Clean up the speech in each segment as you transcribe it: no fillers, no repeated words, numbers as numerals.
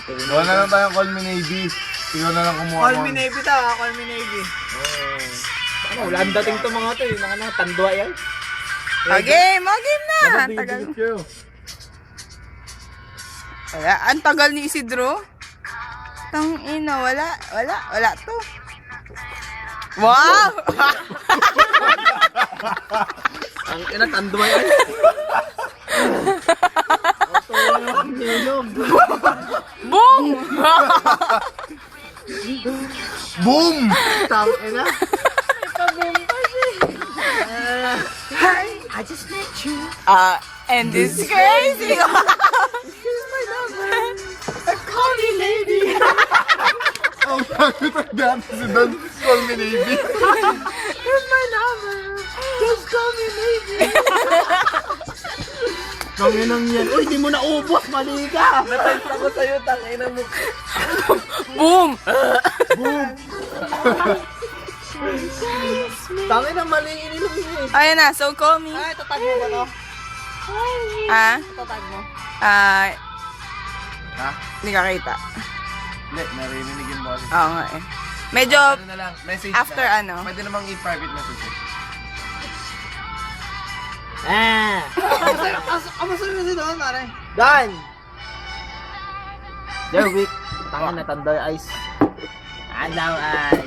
Gawa na lang tayong Call Me Navy. Ikaw na lang kumuha. Call Me Navy daw, Call Me Navy. Ano, wala ang dating to mga to eh. Mga tandwa yan. Game na. Tagal. Wala, ang tagal ni Isidro. Tang ina, wala to. Wow! Ang ina, tandwa yan. Boom! Boom! Tang ina. I just met you. And this is crazy. Call me lady. Ang bakit ang dati si Don Call Me Navy. Here's my number. Just call me lady. Tanginang yan. Uy, di mo na ubos. Mali ka. Natansa ko sa'yo, tangina mo. Boom! Tangina, mali yung ininom niya eh. Ayun na, so call me. Ay, tatag mo ba to? Tatag mo. Ha? Hindi ka kita. Hindi, narinig yung boses. Oo nga eh. Medyo Ano na lang, message after na. ano. Pwede namang i-private message. Ang masarap na si Don, pare. Done! Derwick. Tangan na tandwa yung ice. Alaw ay.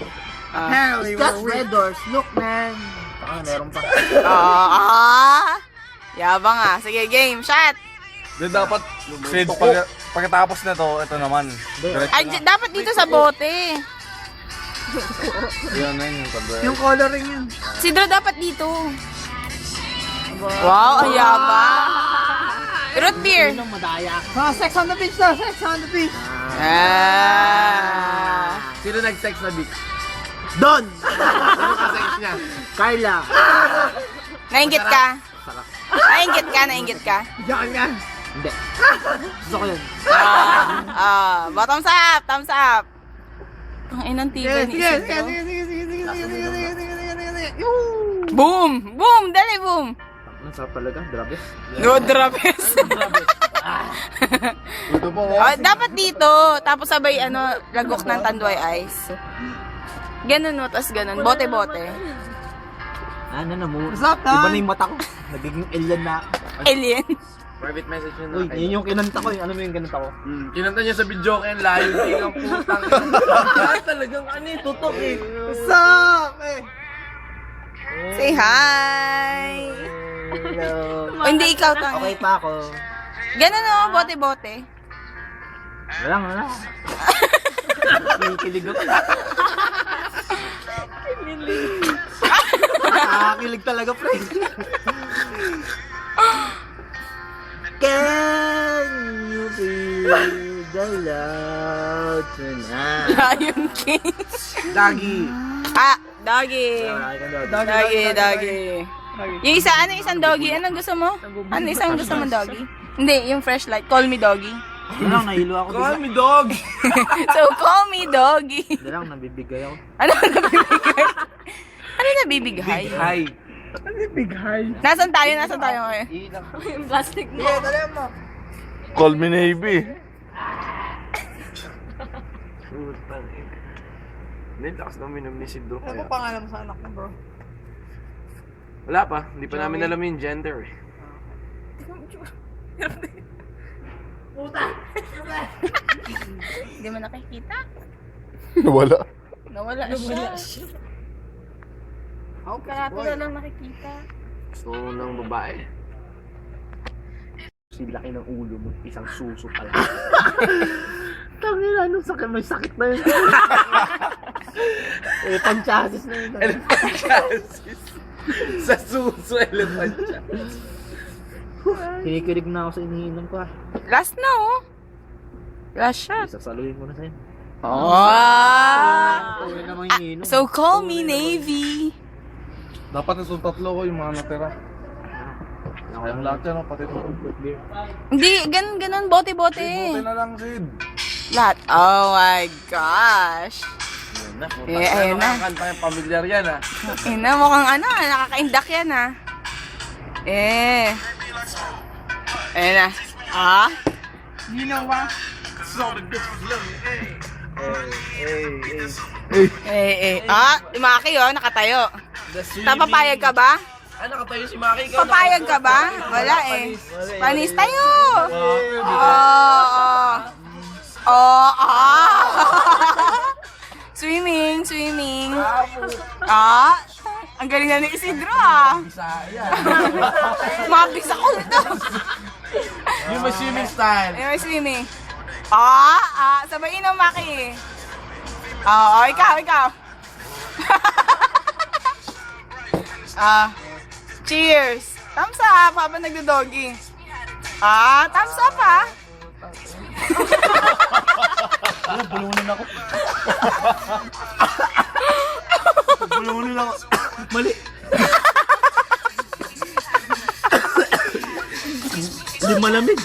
Apparently, Just red doors. Look, man. Tangan, meron pa. Yabang ah. Sige, game, shot. Hindi, dapat, Sid, pagkatapos na to, ito naman. Diretso Ay, na. dapat dito sa bote. Yan na yun yung tabla. yung coloring yun. Sidro, dapat dito. Wow, ang yabang. Root beer. Sino madaya? Sex on the beach daw, sex on the beach. Sino nag-sex na beach? Don! Sino ka-sex niya? Carla. Nainggit ka? Nainggit ka? Diyan yan. Hindi. Gusto ko yun. Bottoms up, thumbs up. Ang inang tibay ni Sige. Boom! Boom! Dali, boom! Ang sarap talaga. Grabe. No drapes. Ito po. Dapat dito. Tapos sabay, lagok ng tanduay ice. Ganun mo, tas ganun. Bote-bote. Ano na mo? What's up, Iba Don? na yung mata ko. Nagiging alien na. Alien. Private message yun. Uy, yun yung kinanta ko. Ano mo yung kinanta ko? Kinanta niya sa video kaya layo din ang putang. Talagang tutok eh. What's up? Eh. Say hi! Hello. O, hindi ikaw tang. Okay pa ako. Ganun o, bote-bote. Wala. Kilig ako. Kilig talaga, pre. Can you feel the love tonight? Lion King. Dagi. Doggy. Doggy. Yung isa, isang doggy? Anong gusto mo? Ano isang gusto mo doggy? Hindi, yung fresh light. Call me doggy. Ano, nahilo ako. Call me dog. So, call me doggy. Hindi lang, nabibigay ako. Ano nabibigay? Ano nabibigay? Hi. Big high. Nasaan tayo ngayon? Yung plastic mo. Sige, dali mo. Call me Navy. Hindi, lakas na uminom ni Sidro. Ano pa pangalan mo sa anak mo, bro? Wala pa, hindi pa namin alam yung gender eh. Hindi mo nakikita? Nawala. Nawala siya. Okay, Kaya pala lang nakikita. Gusto ko ng babae. Si laki ng ulo mo, isang suso pala. Tangina, anong sakit? May sakit na yun. Panchasis na yun. Elephant chassis. Sa suso, elephant chassis. Kinikilig na ako sa iniinom ko ah. Last na oh. Last shot. Sasaluhin ko na sa'yo. Oh! Uwi naman iniinom. So call me Navy. Dapat itong tatlo ko yung mga natira. Yung lahat yan, pati ito. Hindi, ganun, bote-bote. Buti na lang, Sid. Lahat. Oh my gosh. Ayun na, Ayun na. Nakakanta yung pamilyar yan ah. Ina, mukhang nakakaindak yan ah. Ayun na. You know what? Si Maki oh, nakatayo. Papayag ka ba? Nakatayo si Maki. Ikaw Papayag ka ba? Wala eh. Panis tayo! Oo. Swimming. Ang galing na ni Isidro ah. Mabis ako ito. Yung may swimming style. Yung swimming. Sabayin ng Maki. Ikaw. Cheers. Thumbs up habang nagdo-doggy. Thumbs up ah. Bulunin ako. Bulunin ako. Mali. Hindi malamig.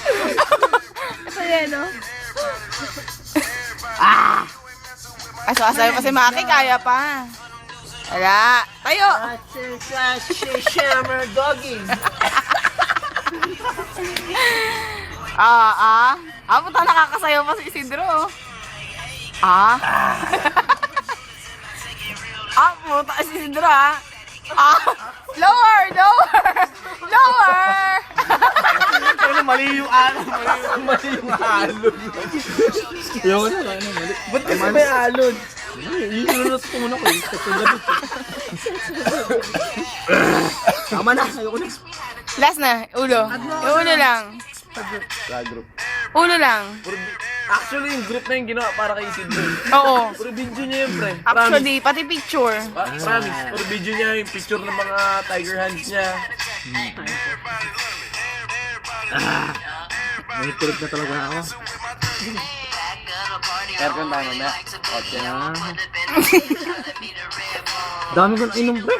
Ayan no? Asayo pa si Maki, kaya pa. Wala. Tayo. Shammer doggy. Puta, nakakasayaw pa si Isidro. Puta si Isidro Lower. Mali yung alon. Yung mali. Ba't kasi may alon? Yung sinunod ko muna ko. Tama na, ayoko na. Last na, ulo. Yung ulo lang. Group. Ulo lang. Actually, yung group na yung ginawa para kay Isidro. Oo. Puro video niya yun, pre. Actually, pati picture. Promise. Puro video niya yung picture ng mga tiger hands niya. May tulog na talaga ako. Aircon tayo mamaya. Okay na. Dami kong inom, pre.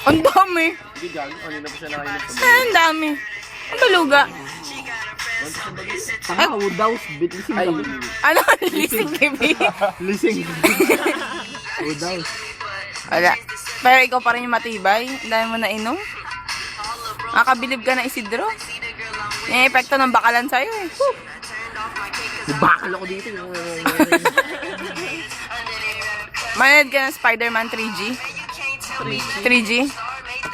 Ang dami. Hindi gago. Ano na po siya nakainom? Ang dami. Ang baluga. Woodhouse. Lising kami. Ano? Lising kibi? Lising. Woodhouse. Wala. Pero ikaw pa rin yung matibay. Ang dami mo na inom. Makabilib ka na Isidro. Yung epekto ng bakalan sa'yo eh. Bakal ako dito. Manood ka ng Spider-Man 3G? 3G?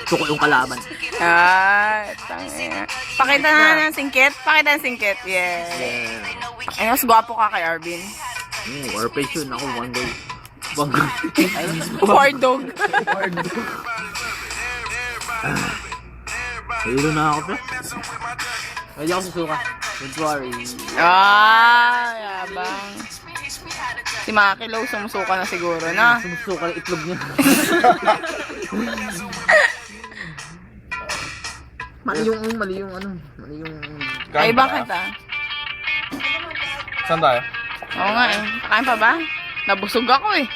Gusto ko yung kalaban. Tangina. Pakita na ng singkit. Yeah. Ay, mas gwapo ka kay Arvin. Warface yun. Ako, one day. War dog. Hilo na ako, pre. Hindi ako susuka. Don't worry. Yabang. Si Maki Low sumusuka na siguro, na? Sumusuka yung itlog niya. Mali yung Ay, bakit Saan tayo? Oo nga eh. Kakain pa ba? Nabusog ako eh.